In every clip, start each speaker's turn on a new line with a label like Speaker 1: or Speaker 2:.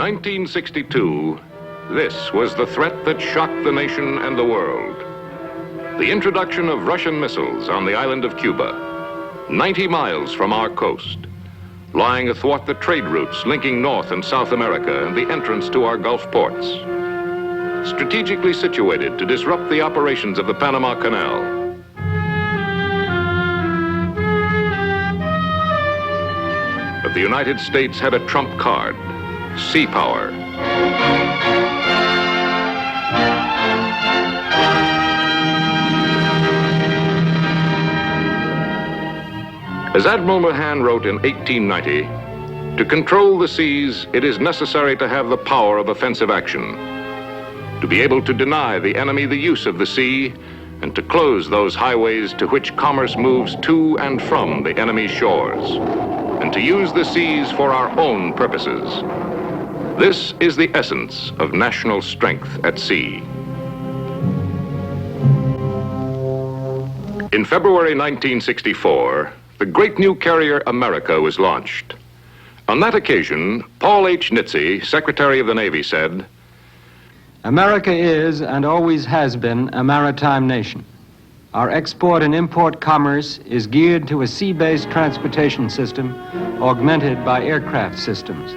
Speaker 1: 1962, this was the threat that shocked the nation and the world. The introduction of Russian missiles on the island of Cuba, 90 miles from our coast, lying athwart the trade routes linking North and South America and the entrance to our Gulf ports. Strategically situated to disrupt the operations of the Panama Canal. But the United States had a trump card, sea power. As Admiral Mahan wrote in 1890, to control the seas, it is necessary to have the power of offensive action, to be able to deny the enemy the use of the sea, and to close those highways to which commerce moves to and from the enemy's shores, and to use the seas for our own purposes. This is the essence of national strength at sea. In February 1964, the great new carrier America was launched. On that occasion, Paul H. Nitze, Secretary of the Navy, said,
Speaker 2: "America is and always has been a maritime nation. Our export and import commerce is geared to a sea-based transportation system augmented by aircraft systems.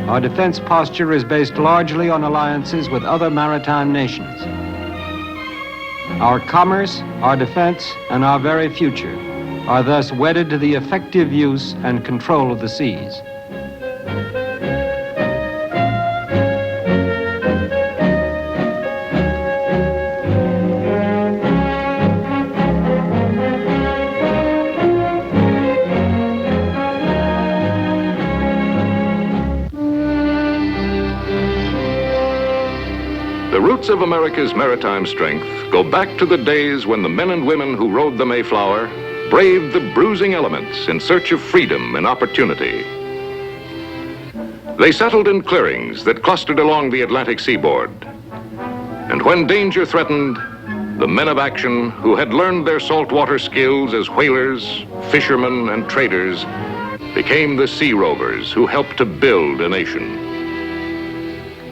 Speaker 2: Our defense posture is based largely on alliances with other maritime nations. Our commerce, our defense, and our very future are thus wedded to the effective use and control of the seas."
Speaker 1: The roots of America's maritime strength go back to the days when the men and women who rode the Mayflower braved the bruising elements in search of freedom and opportunity. They settled in clearings that clustered along the Atlantic seaboard. And when danger threatened, the men of action who had learned their saltwater skills as whalers, fishermen, and traders became the sea rovers who helped to build a nation.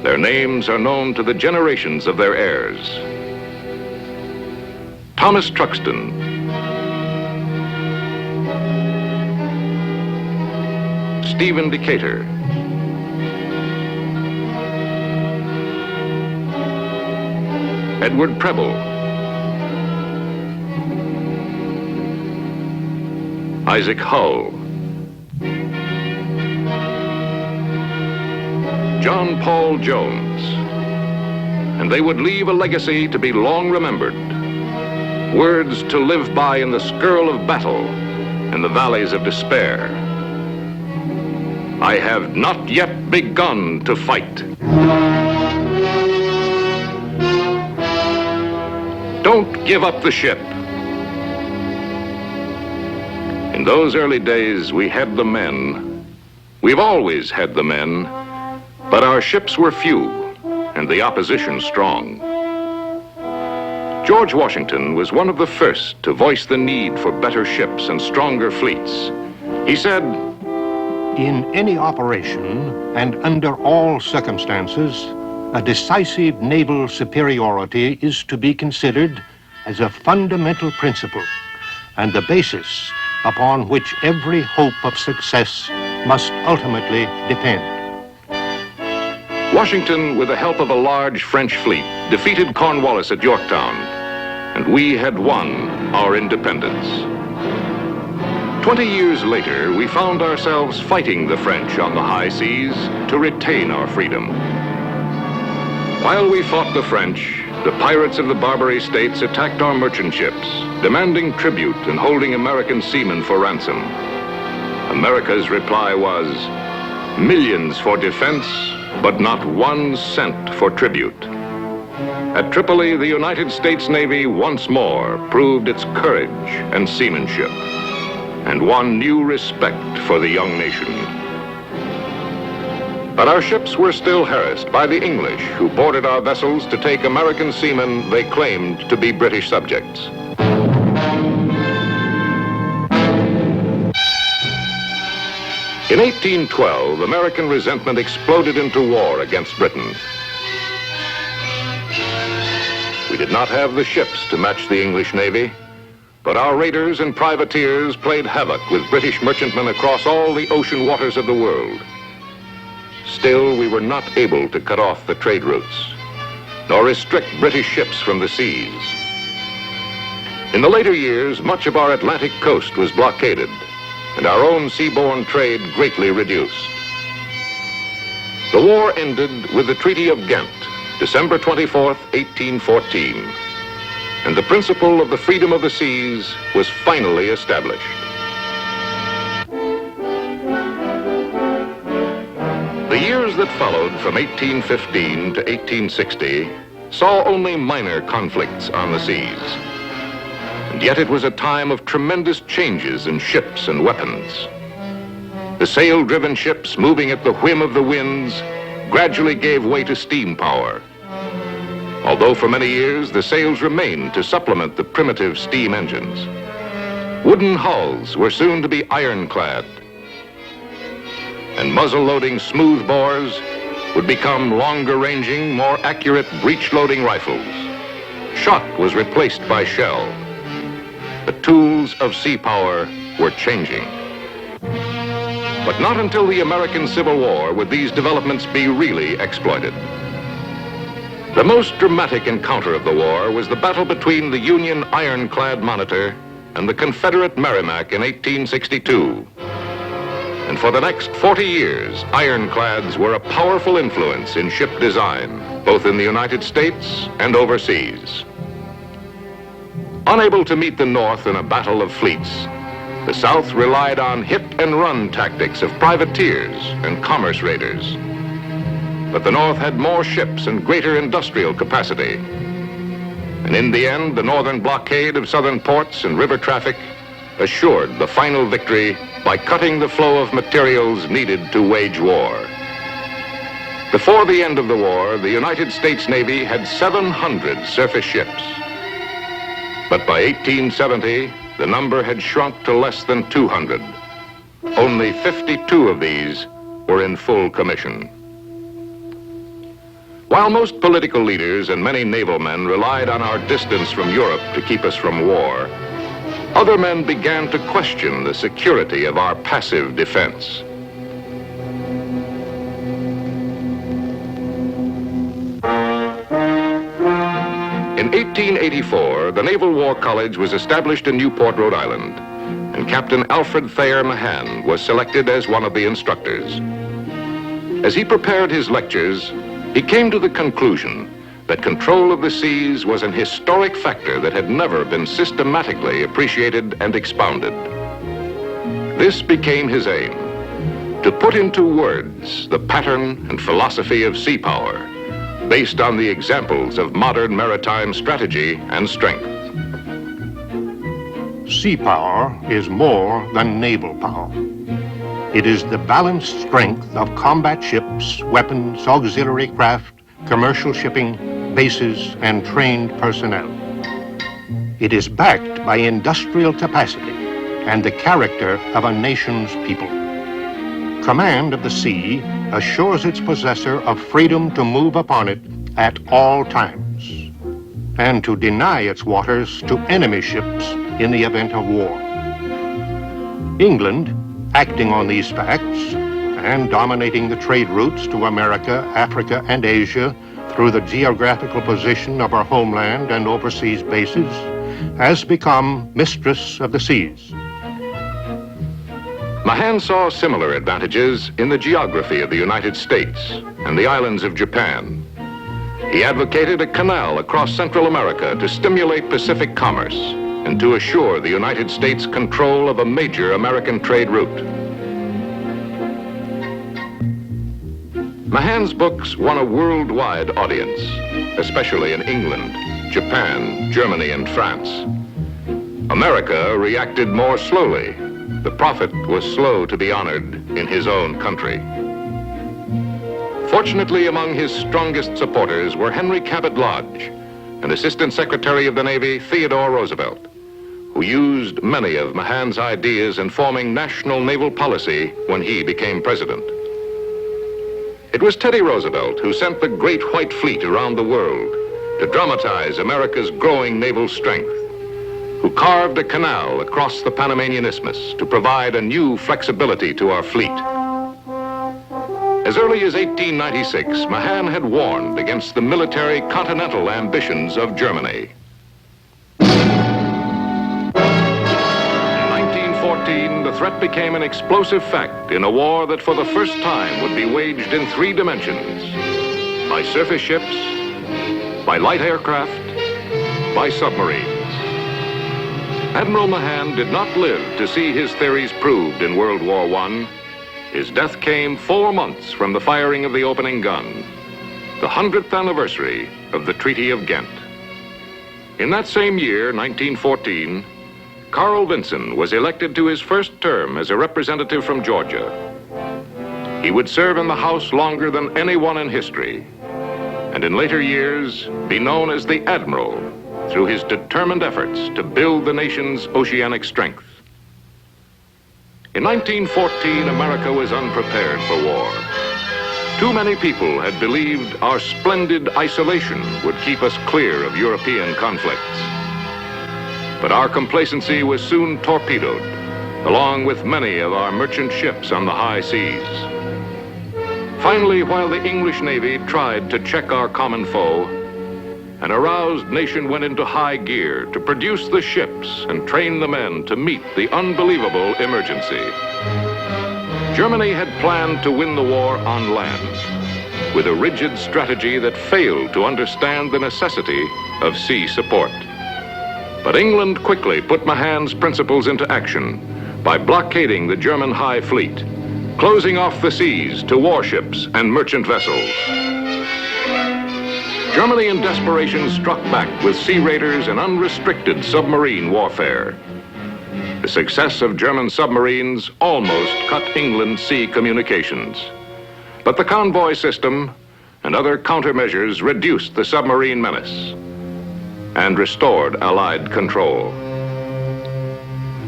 Speaker 1: Their names are known to the generations of their heirs. Thomas Truxtun, Stephen Decatur, Edward Preble, Isaac Hull, John Paul Jones, and they would leave a legacy to be long remembered, words to live by in the skirl of battle and the valleys of despair. I have not yet begun to fight. Don't give up the ship. In those early days, we had the men. We've always had the men. But our ships were few, and the opposition strong. George Washington was one of the first to voice the need for better ships and stronger fleets. He said,
Speaker 3: "In any operation and under all circumstances, a decisive naval superiority is to be considered as a fundamental principle and the basis upon which every hope of success must ultimately depend."
Speaker 1: Washington, with the help of a large French fleet, defeated Cornwallis at Yorktown, and we had won our independence. 20 years later, we found ourselves fighting the French on the high seas to retain our freedom. While we fought the French, the pirates of the Barbary States attacked our merchant ships, demanding tribute and holding American seamen for ransom. America's reply was, millions for defense, but not 1 cent for tribute. At Tripoli, the United States Navy once more proved its courage and seamanship, and won new respect for the young nation. But our ships were still harassed by the English, who boarded our vessels to take American seamen they claimed to be British subjects. In 1812, American resentment exploded into war against Britain. We did not have the ships to match the English Navy, but our raiders and privateers played havoc with British merchantmen across all the ocean waters of the world. Still, we were not able to cut off the trade routes, nor restrict British ships from the seas. In the later years, much of our Atlantic coast was blockaded, and our own seaborne trade greatly reduced. The war ended with the Treaty of Ghent, December 24th, 1814, and the principle of the freedom of the seas was finally established. The years that followed from 1815 to 1860 saw only minor conflicts on the seas. And yet it was a time of tremendous changes in ships and weapons. The sail-driven ships moving at the whim of the winds gradually gave way to steam power. Although for many years the sails remained to supplement the primitive steam engines. Wooden hulls were soon to be ironclad, and muzzle-loading smooth bores would become longer-ranging, more accurate breech-loading rifles. Shot was replaced by shell. The tools of sea power were changing. But not until the American Civil War would these developments be really exploited. The most dramatic encounter of the war was the battle between the Union ironclad Monitor and the Confederate Merrimac in 1862. And for the next 40 years, ironclads were a powerful influence in ship design, both in the United States and overseas. Unable to meet the North in a battle of fleets, the South relied on hit-and-run tactics of privateers and commerce raiders. But the North had more ships and greater industrial capacity. And in the end, the Northern blockade of southern ports and river traffic assured the final victory by cutting the flow of materials needed to wage war. Before the end of the war, the United States Navy had 700 surface ships. But by 1870, the number had shrunk to less than 200. Only 52 of these were in full commission. While most political leaders and many naval men relied on our distance from Europe to keep us from war, other men began to question the security of our passive defense. In 1884, the Naval War College was established in Newport, Rhode Island, and Captain Alfred Thayer Mahan was selected as one of the instructors. As he prepared his lectures, he came to the conclusion that control of the seas was an historic factor that had never been systematically appreciated and expounded. This became his aim, to put into words the pattern and philosophy of sea power, based on the examples of modern maritime strategy and strength.
Speaker 3: Sea power is more than naval power. It is the balanced strength of combat ships, weapons, auxiliary craft, commercial shipping, bases, and trained personnel. It is backed by industrial capacity and the character of a nation's people. Command of the sea assures its possessor of freedom to move upon it at all times and to deny its waters to enemy ships in the event of war. England, acting on these facts and dominating the trade routes to America, Africa, and Asia through the geographical position of our homeland and overseas bases, has become mistress of the seas.
Speaker 1: Mahan saw similar advantages in the geography of the United States and the islands of Japan. He advocated a canal across Central America to stimulate Pacific commerce and to assure the United States control of a major American trade route. Mahan's books won a worldwide audience, especially in England, Japan, Germany, and France. America reacted more slowly. The prophet was slow to be honored in his own country. Fortunately, among his strongest supporters were Henry Cabot Lodge and Assistant Secretary of the Navy Theodore Roosevelt, who used many of Mahan's ideas in forming national naval policy when he became president. It was Teddy Roosevelt who sent the Great White Fleet around the world to dramatize America's growing naval strength, who carved a canal across the Panamanian Isthmus to provide a new flexibility to our fleet. As early as 1896, Mahan had warned against the military continental ambitions of Germany. In 1914, the threat became an explosive fact in a war that for the first time would be waged in 3 dimensions: by surface ships, by light aircraft, by submarines. Admiral Mahan did not live to see his theories proved in World War I. His death came 4 months from the firing of the opening gun, the 100th anniversary of the Treaty of Ghent. In that same year, 1914, Carl Vinson was elected to his first term as a representative from Georgia. He would serve in the House longer than anyone in history, and in later years be known as the Admiral through his determined efforts to build the nation's oceanic strength. In 1914, America was unprepared for war. Too many people had believed our splendid isolation would keep us clear of European conflicts. But our complacency was soon torpedoed, along with many of our merchant ships on the high seas. Finally, while the English Navy tried to check our common foe, an aroused nation went into high gear to produce the ships and train the men to meet the unbelievable emergency. Germany had planned to win the war on land, with a rigid strategy that failed to understand the necessity of sea support. But England quickly put Mahan's principles into action by blockading the German High Fleet, closing off the seas to warships and merchant vessels. Germany in desperation struck back with sea raiders and unrestricted submarine warfare. The success of German submarines almost cut England's sea communications. But the convoy system and other countermeasures reduced the submarine menace and restored Allied control.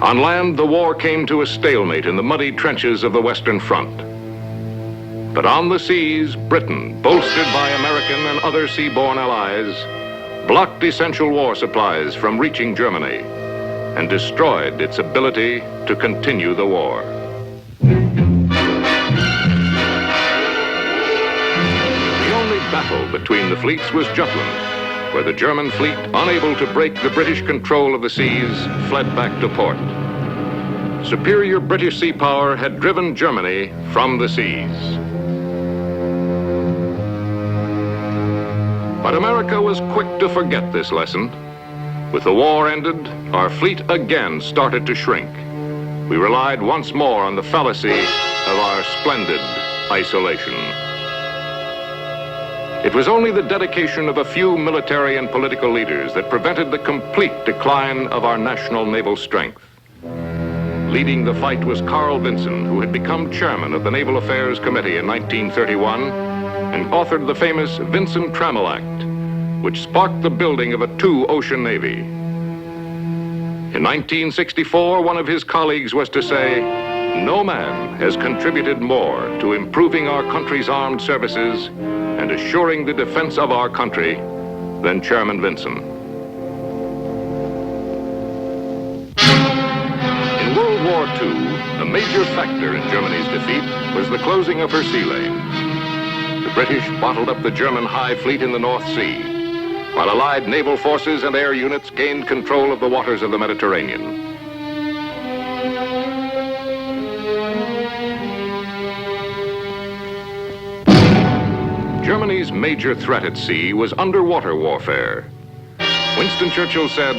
Speaker 1: On land, the war came to a stalemate in the muddy trenches of the Western Front. But on the seas, Britain, bolstered by American and other seaborne allies, blocked essential war supplies from reaching Germany and destroyed its ability to continue the war. The only battle between the fleets was Jutland, where the German fleet, unable to break the British control of the seas, fled back to port. Superior British sea power had driven Germany from the seas. But America was quick to forget this lesson. With the war ended, our fleet again started to shrink. We relied once more on the fallacy of our splendid isolation. It was only the dedication of a few military and political leaders that prevented the complete decline of our national naval strength. Leading the fight was Carl Vinson, who had become chairman of the Naval Affairs Committee in 1931 and authored the famous Vinson-Trammell Act, which sparked the building of a 2-ocean navy. In 1964, one of his colleagues was to say, "No man has contributed more to improving our country's armed services and assuring the defense of our country than Chairman Vinson." In World War II, a major factor in Germany's defeat was the closing of her sea lanes. The British bottled up the German High Fleet in the North Sea, while Allied naval forces and air units gained control of the waters of the Mediterranean. Germany's major threat at sea was underwater warfare. Winston Churchill said,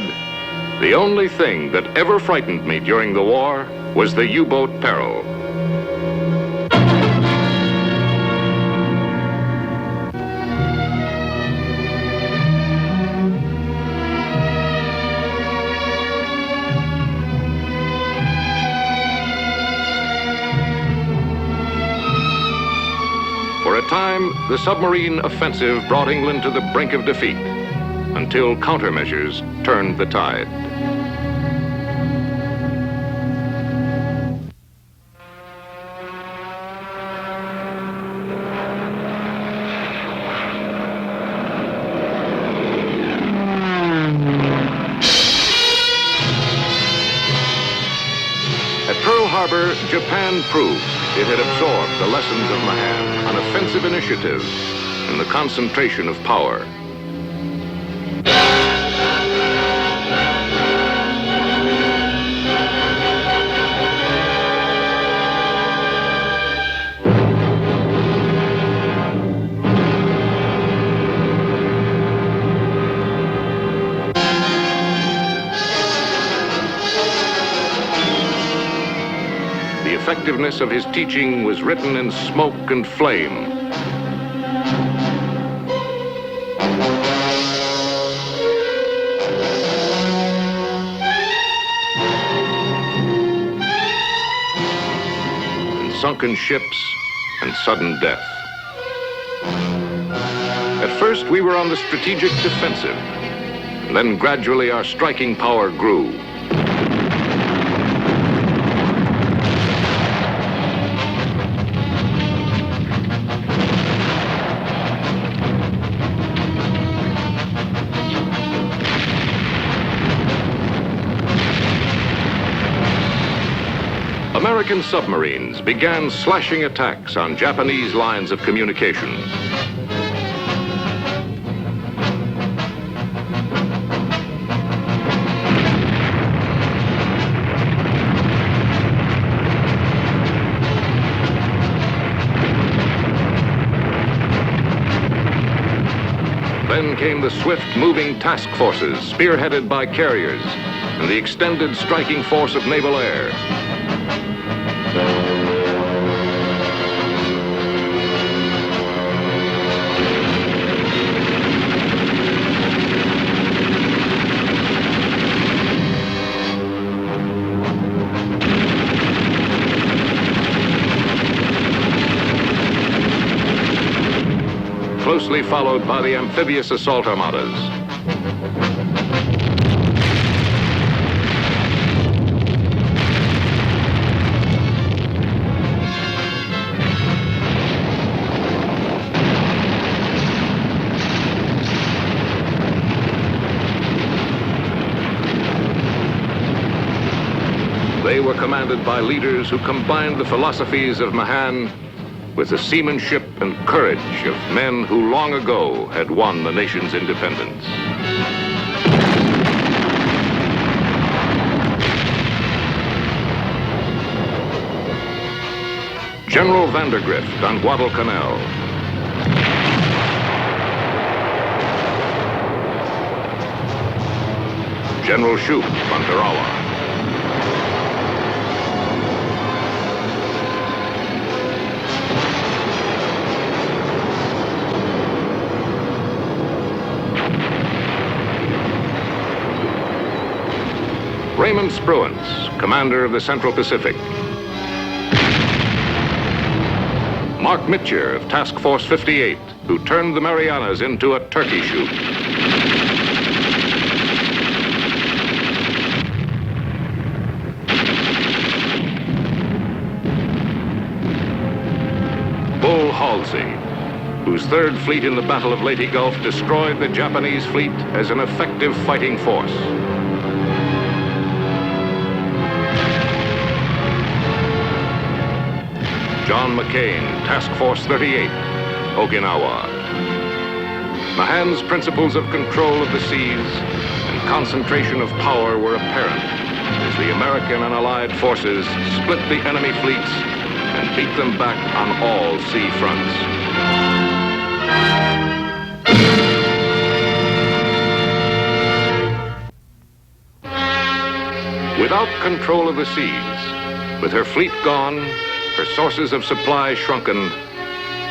Speaker 1: "The only thing that ever frightened me during the war was the U-boat peril." For a time, the submarine offensive brought England to the brink of defeat until countermeasures turned the tide. At Pearl Harbor, Japan proved it had absorbed the lessons of Mahan, an offensive initiative, and the concentration of power. The effectiveness of his teaching was written in smoke and flame. In sunken ships and sudden death. At first, we were on the strategic defensive. Then gradually our striking power grew. American submarines began slashing attacks on Japanese lines of communication. Then came the swift-moving task forces, spearheaded by carriers, and the extended striking force of naval air. Closely followed by the amphibious assault armadas. They were commanded by leaders who combined the philosophies of Mahan with the seamanship and courage of men who long ago had won the nation's independence. General Vandergrift on Guadalcanal. General Shoup on Tarawa. Raymond Spruance, commander of the Central Pacific. Mark Mitchell of Task Force 58, who turned the Marianas into a turkey shoot. Bull Halsey, whose third fleet in the Battle of Leyte Gulf destroyed the Japanese fleet as an effective fighting force. John McCain, Task Force 38, Okinawa. Mahan's principles of control of the seas and concentration of power were apparent as the American and Allied forces split the enemy fleets and beat them back on all sea fronts. Without control of the seas, with her fleet gone, her sources of supply shrunken,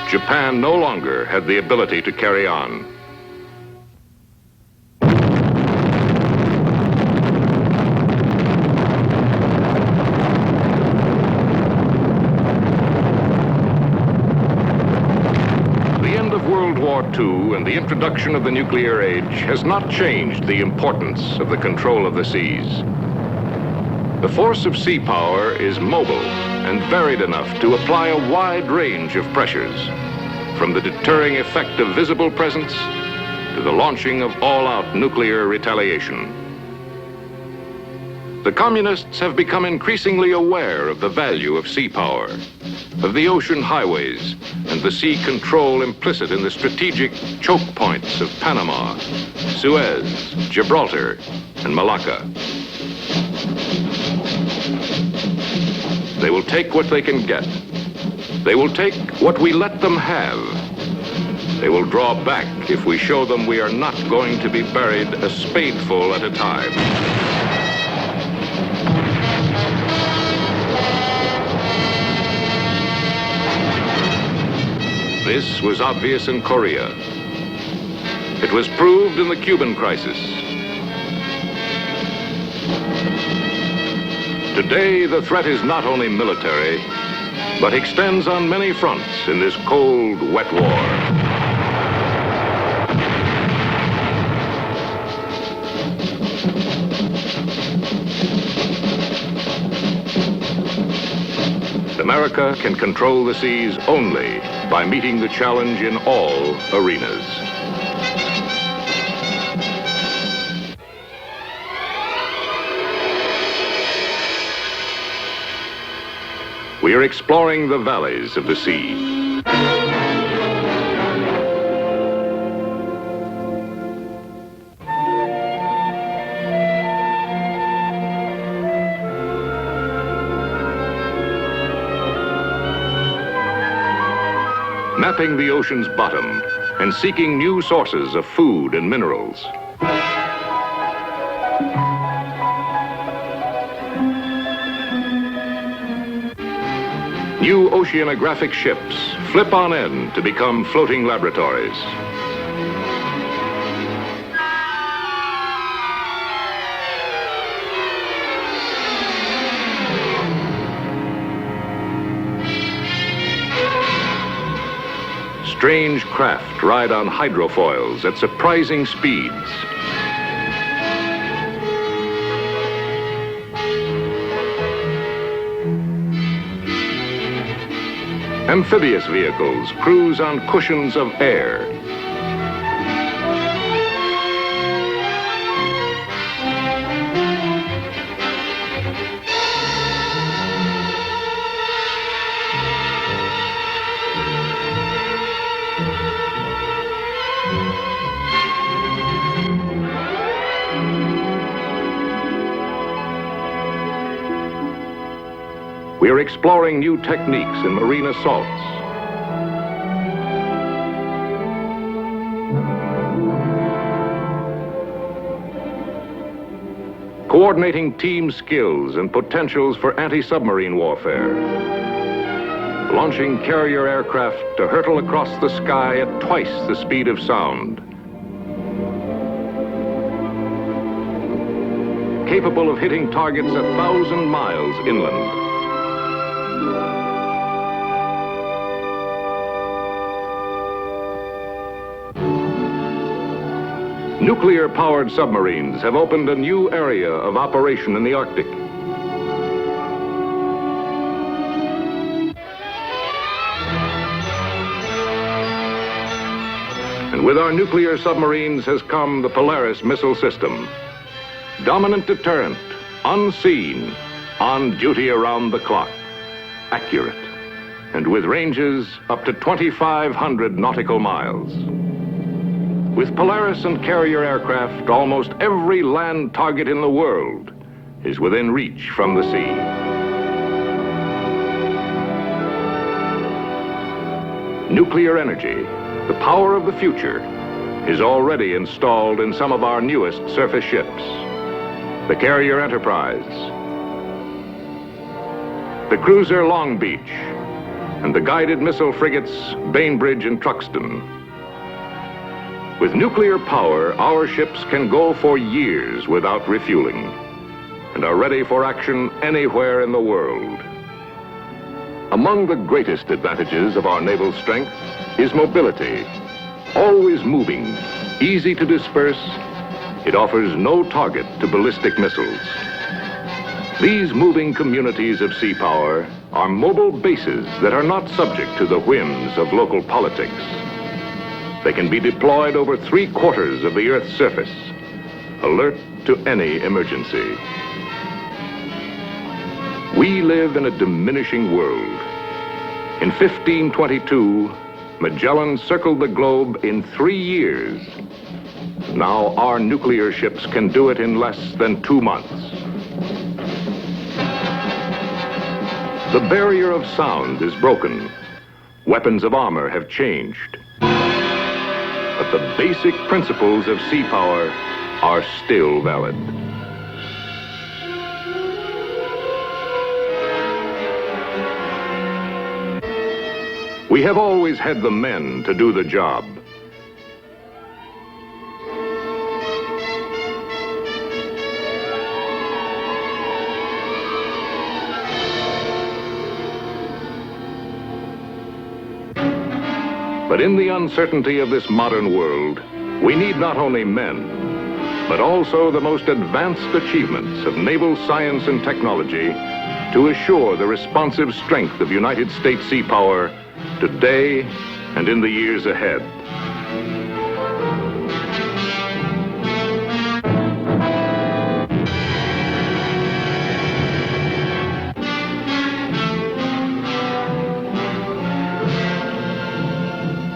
Speaker 1: Japan no longer had the ability to carry on. The end of World War II and the introduction of the nuclear age has not changed the importance of the control of the seas. The force of sea power is mobile and varied enough to apply a wide range of pressures, from the deterring effect of visible presence to the launching of all-out nuclear retaliation. The communists have become increasingly aware of the value of sea power, of the ocean highways, and the sea control implicit in the strategic choke points of Panama, Suez, Gibraltar, and Malacca. They will take what they can get. They will take what we let them have. They will draw back if we show them we are not going to be buried a spadeful at a time. This was obvious in Korea. It was proved in the Cuban crisis. Today, the threat is not only military, but extends on many fronts in this cold, wet war. America can control the seas only by meeting the challenge in all arenas. We are exploring the valleys of the sea. Mapping the ocean's bottom and seeking new sources of food and minerals. New oceanographic ships flip on end to become floating laboratories. Strange craft ride on hydrofoils at surprising speeds. Amphibious vehicles cruise on cushions of air. We are exploring new techniques in marine assaults. Coordinating team skills and potentials for anti-submarine warfare. Launching carrier aircraft to hurtle across the sky at twice the speed of sound. Capable of hitting targets 1,000 miles inland. Nuclear-powered submarines have opened a new area of operation in the Arctic. And with our nuclear submarines has come the Polaris missile system. Dominant deterrent, unseen, on duty around the clock, accurate, and with ranges up to 2,500 nautical miles. With Polaris and carrier aircraft, almost every land target in the world is within reach from the sea. Nuclear energy, the power of the future, is already installed in some of our newest surface ships. The carrier Enterprise, the cruiser Long Beach, and the guided missile frigates Bainbridge and Truxtun. With nuclear power, our ships can go for years without refueling and are ready for action anywhere in the world. Among the greatest advantages of our naval strength is mobility. Always moving, easy to disperse, it offers no target to ballistic missiles. These moving communities of sea power are mobile bases that are not subject to the whims of local politics. They can be deployed over 3/4 of the Earth's surface, alert to any emergency. We live in a diminishing world. In 1522, Magellan circled the globe in 3 years. Now our nuclear ships can do it in less than 2 months. The barrier of sound is broken. Weapons of armor have changed. But the basic principles of sea power are still valid. We have always had the men to do the job. But in the uncertainty of this modern world, we need not only men, but also the most advanced achievements of naval science and technology to assure the responsive strength of United States sea power today and in the years ahead.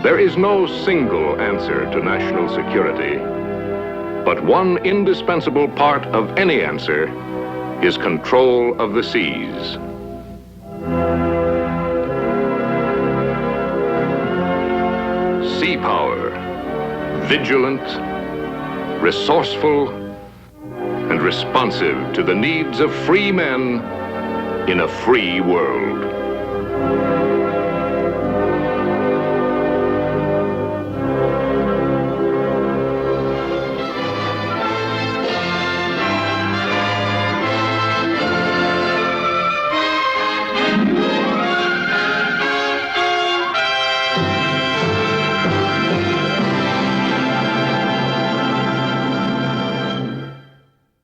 Speaker 1: There is no single answer to national security, but one indispensable part of any answer is control of the seas. Sea power, vigilant, resourceful, and responsive to the needs of free men in a free world.